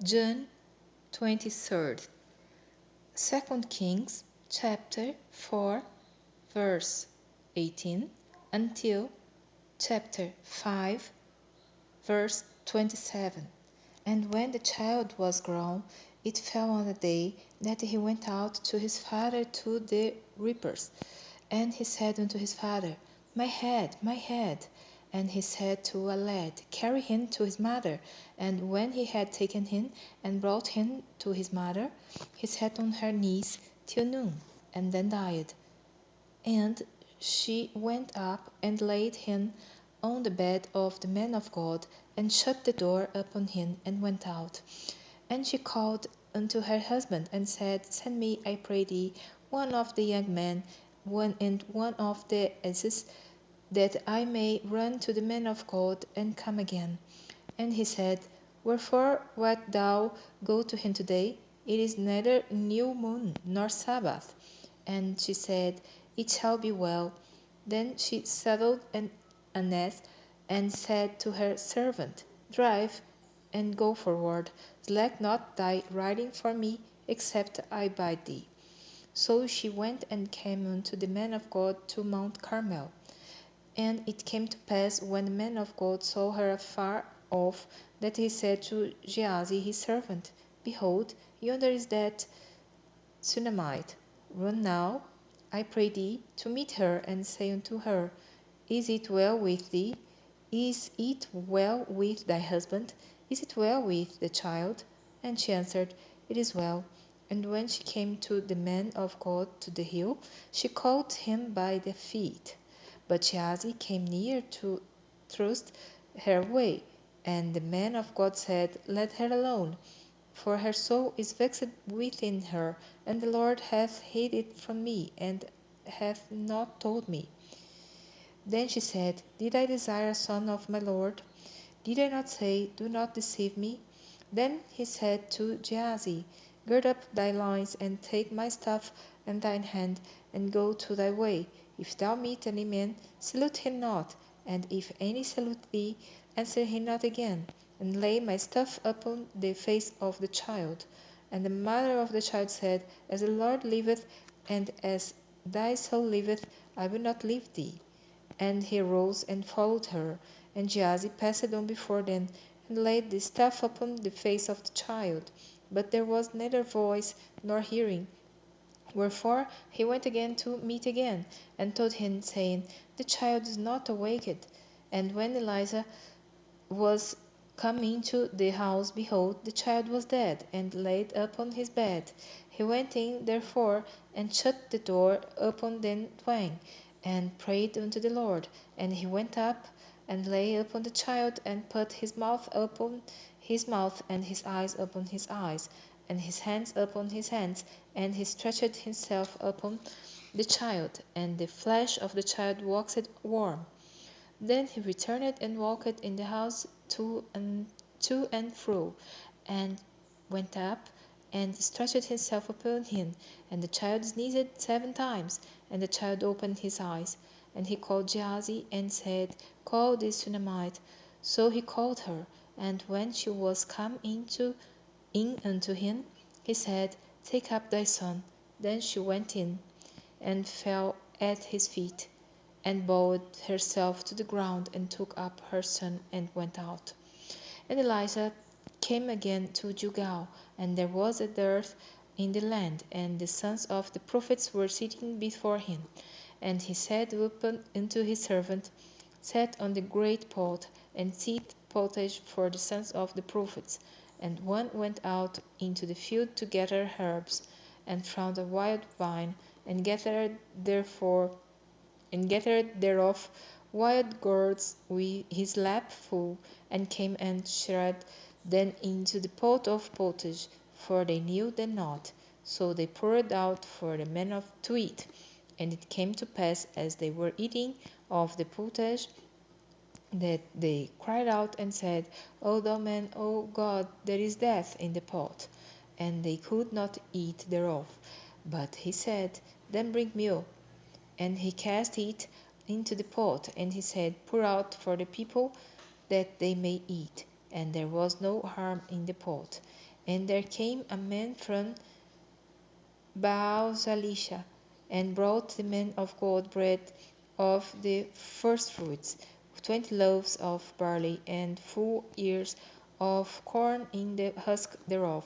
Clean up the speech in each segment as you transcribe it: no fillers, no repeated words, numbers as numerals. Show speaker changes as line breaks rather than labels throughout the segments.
June 23rd. 2 Kings chapter 4 verse 18 until chapter 5 verse 27. And when the child was grown, it fell on a day that he went out to his father to the reapers. And he said unto his father, My head, my head. And he said to a lad, Carry him to his mother. And when he had taken him and brought him to his mother, he sat on her knees till noon, and then died. And she went up and laid him on the bed of the man of God, and shut the door upon him, and went out. And she called unto her husband, and said, Send me, I pray thee, one of the young men, one of the asses, that I may run to the man of God, and come again. And he said, Wherefore wilt thou go to him today? It is neither new moon nor Sabbath. And she said, It shall be well. Then she saddled an ass, and said to her servant, Drive, and go forward. Slack not thy riding for me, except I bid thee. So she went and came unto the man of God to Mount Carmel. And it came to pass, when the man of God saw her afar off, that he said to Gehazi his servant, Behold, yonder is that Shunammite. Run now, I pray thee, to meet her, and say unto her, Is it well with thee? Is it well with thy husband? Is it well with the child? And she answered, It is well. And when she came to the man of God to the hill, she caught him by the feet. But Gehazi came near to thrust her away. And the man of God said, Let her alone, for her soul is vexed within her, and the Lord hath hid it from me, and hath not told me. Then she said, Did I desire a son of my Lord? Did I not say, Do not deceive me? Then he said to Gehazi, Gird up thy loins, and take my staff in thine hand, and go to thy way. If thou meet any man, salute him not, and if any salute thee, answer him not again, and lay my staff upon the face of the child. And the mother of the child said, As the Lord liveth, and as thy soul liveth, I will not leave thee. And he rose and followed her. And Gehazi passed on before them, and laid the staff upon the face of the child. But there was neither voice nor hearing. Wherefore he went again to meet again, and told him, saying, The child is not awaked. And when Eliza was come into the house, behold, the child was dead, and laid upon his bed. He went in, therefore, and shut the door upon them twain, and prayed unto the Lord. And he went up, and lay upon the child, and put his mouth upon his mouth, and his eyes upon his eyes, and his hands upon his hands, and he stretched himself upon the child, and the flesh of the child waxed warm. Then he returned and walked in the house to and fro, and went up and stretched himself upon him. And the child sneezed 7 times, and the child opened his eyes. And he called Gehazi, and said, Call this Shunammite. So he called her. And when she was come in unto him, he said, Take up thy son. Then she went in, and fell at his feet, and bowed herself to the ground, and took up her son, and went out. And Elisha came again to Gilgal, and there was a dearth in the land, and the sons of the prophets were sitting before him. And he said unto his servant, Set on the great pot, and seethe pottage for the sons of the prophets. And one went out into the field to gather herbs, and found a wild vine, and gathered thereof wild gourds with his lap full, and came and shred them into the pot of pottage, for they knew them not. So they poured out for the men to eat. And it came to pass, as they were eating of the pottage, that they cried out and said, O thou man, O God, there is death in the pot. And they could not eat thereof. But he said, Then bring meal. And he cast it into the pot, and he said, Pour out for the people, that they may eat. and there was no harm in the pot. And there came a man from Baal-Zalisha, and brought the man of God bread of the firstfruits, 20 loaves of barley, and full ears of corn in the husk thereof.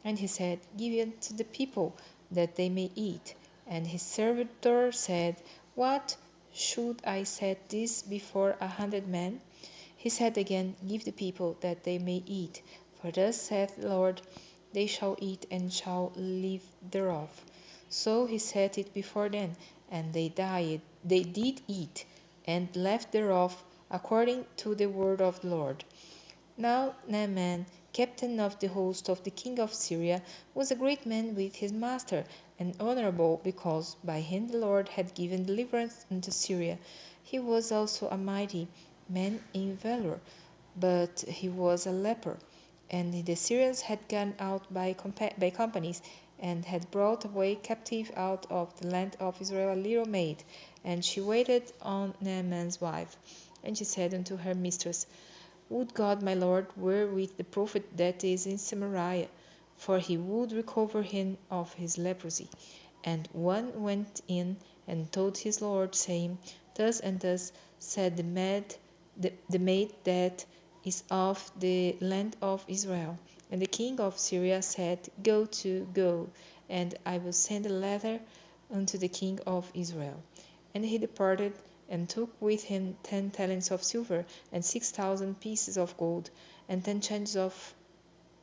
And he said, Give it to the people, that they may eat. And his servitor said, What? Should I set this before 100 men? He said again, Give the people, that they may eat. For thus saith the Lord, They shall eat and shall live thereof. So he set it before them, and they did eat, and left thereof, according to the word of the Lord. Now Naaman, captain of the host of the king of Syria, was a great man with his master, and honorable, because by him the Lord had given deliverance unto Syria. He was also a mighty man in valor, but he was a leper. And the Syrians had gone out by companies, and had brought away captive out of the land of Israel a little maid, and she waited on Naaman's wife. And she said unto her mistress, Would God my Lord were with the prophet that is in Samaria, for he would recover him of his leprosy. And one went in and told his lord, saying, Thus and thus said the maid that is of the land of Israel. And the king of Syria said, Go, and I will send a letter unto the king of Israel. And he departed, and took with him 10 talents of silver, and 6,000 pieces of gold, and 10 changes of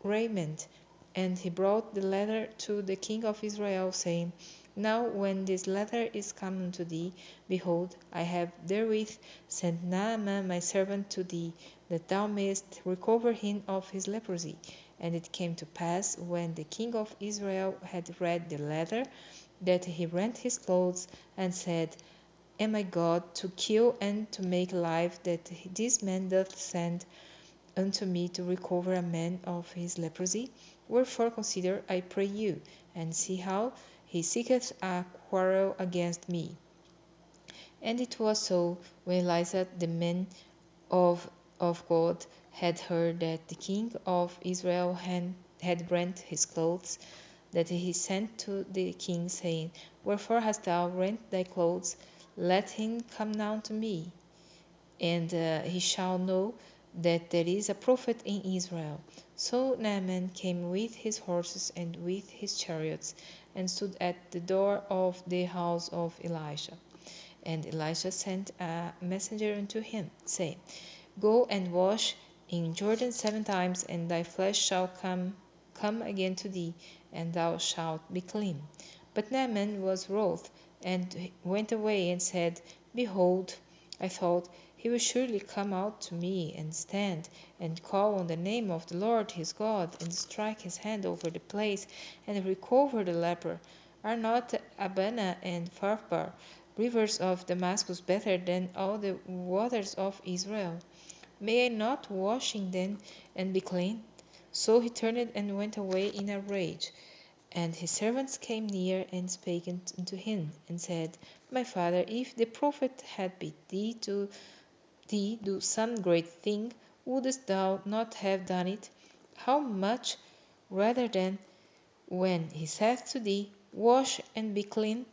raiment. And he brought the letter to the king of Israel, saying, Now when this letter is come unto thee, behold, I have therewith sent Naaman my servant to thee, that thou mayest recover him of his leprosy. And it came to pass, when the king of Israel had read the letter, that he rent his clothes, and said, Am I God to kill and to make alive, that this man doth send unto me to recover a man of his leprosy? Wherefore consider, I pray you, and see how he seeketh a quarrel against me. And it was so, when Elisha the man of God had heard that the king of Israel had rent his clothes, that he sent to the king, saying, Wherefore hast thou rent thy clothes? Let him come now to me, and he shall know that there is a prophet in Israel. So Naaman came with his horses and with his chariots, and stood at the door of the house of Elisha. And Elisha sent a messenger unto him, saying, Go and wash in Jordan 7 times, and thy flesh shall come again to thee, and thou shalt be clean. But Naaman was wroth, and went away, and said, Behold, I thought, he will surely come out to me, and stand, and call on the name of the Lord his God, and strike his hand over the place, and recover the leper. Are not Abana and Pharpar, rivers of Damascus, better than all the waters of Israel? May I not wash in them, and be clean? So he turned and went away in a rage. And his servants came near, and spake unto him, and said, My father, if the prophet had bid thee do some great thing, wouldest thou not have done it? How much rather then, when he saith to thee, Wash and be clean?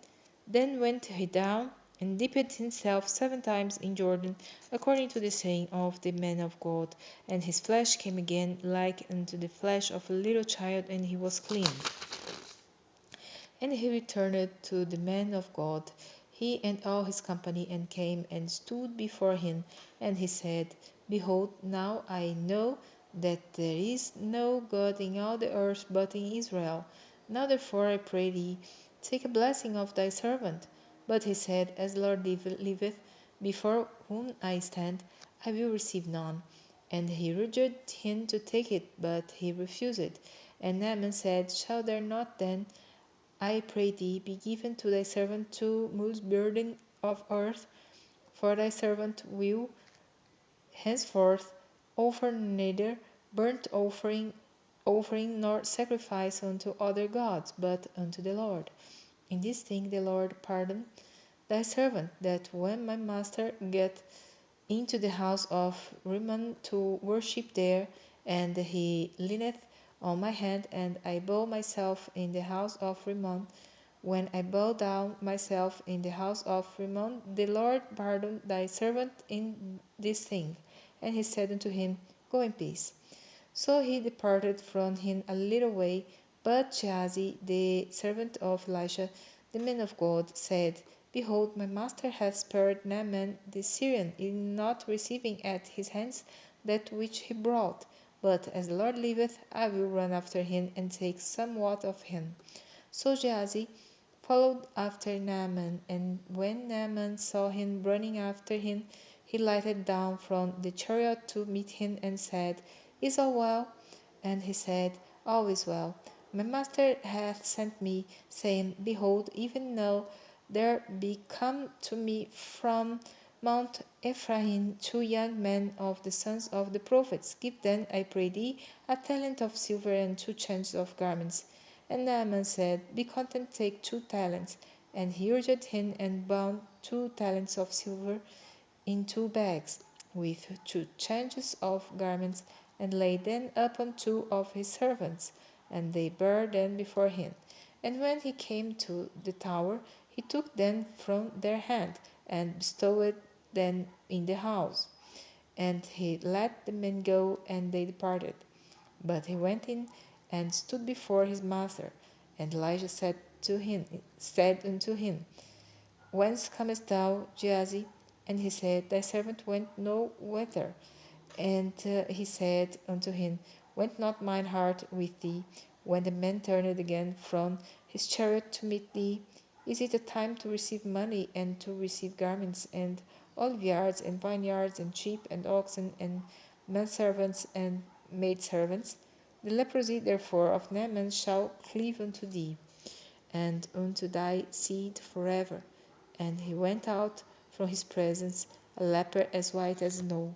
Then went he down, and dipped himself 7 times in Jordan, according to the saying of the man of God, and his flesh came again like unto the flesh of a little child, and he was clean. And he returned to the man of God, he and all his company, and came and stood before him. And he said, Behold, now I know that there is no God in all the earth but in Israel. Now therefore I pray thee, take a blessing of thy servant. But he said, As the Lord liveth, before whom I stand, I will receive none. And he urged him to take it, but he refused. And Naaman said, Shall there not then, I pray thee, be given to thy servant 2 mules burden of earth? For thy servant will henceforth offer neither burnt offering nor sacrifice unto other gods, but unto the Lord. In this thing the Lord pardon thy servant, that when my master get into the house of Rimmon to worship there, And he leaneth on my hand, and I bow myself in the house of Rimmon. When I bow down myself in the house of Rimmon, the Lord pardon thy servant in this thing. And he said unto him, Go in peace. So he departed from him a little way. But Gehazi, the servant of Elisha, the man of God, said, Behold, my master hath spared Naaman the Syrian, in not receiving at his hands that which he brought. But as the Lord liveth, I will run after him, and take somewhat of him. So Gehazi followed after Naaman, and when Naaman saw him running after him, he lighted down from the chariot to meet him, and said, Is all well? And he said, All is well. My master hath sent me, saying, Behold, even now there be come to me from Mount Ephraim 2 young men of the sons of the prophets. Give them, I pray thee, a talent of silver and 2 changes of garments. And Naaman said, Be content, take 2 talents. And he urged him, and bound 2 talents of silver in 2 bags, with 2 changes of garments, and laid them upon 2 of his servants, and they bare them before him. And when he came to the tower, he took them from their hand, and bestowed them in the house. And he let the men go, and they departed. But he went in and stood before his master. And Elijah said unto him, Whence comest thou, Gehazi? And he said, Thy servant went no whither. And he said unto him, Went not mine heart with thee, when the man turned again from his chariot to meet thee? Is it a time to receive money, and to receive garments, and oliveyards, and vineyards, and sheep, and oxen, and menservants, and maidservants? The leprosy therefore of Naaman shall cleave unto thee, and unto thy seed forever. And he went out from his presence, a leper as white as snow.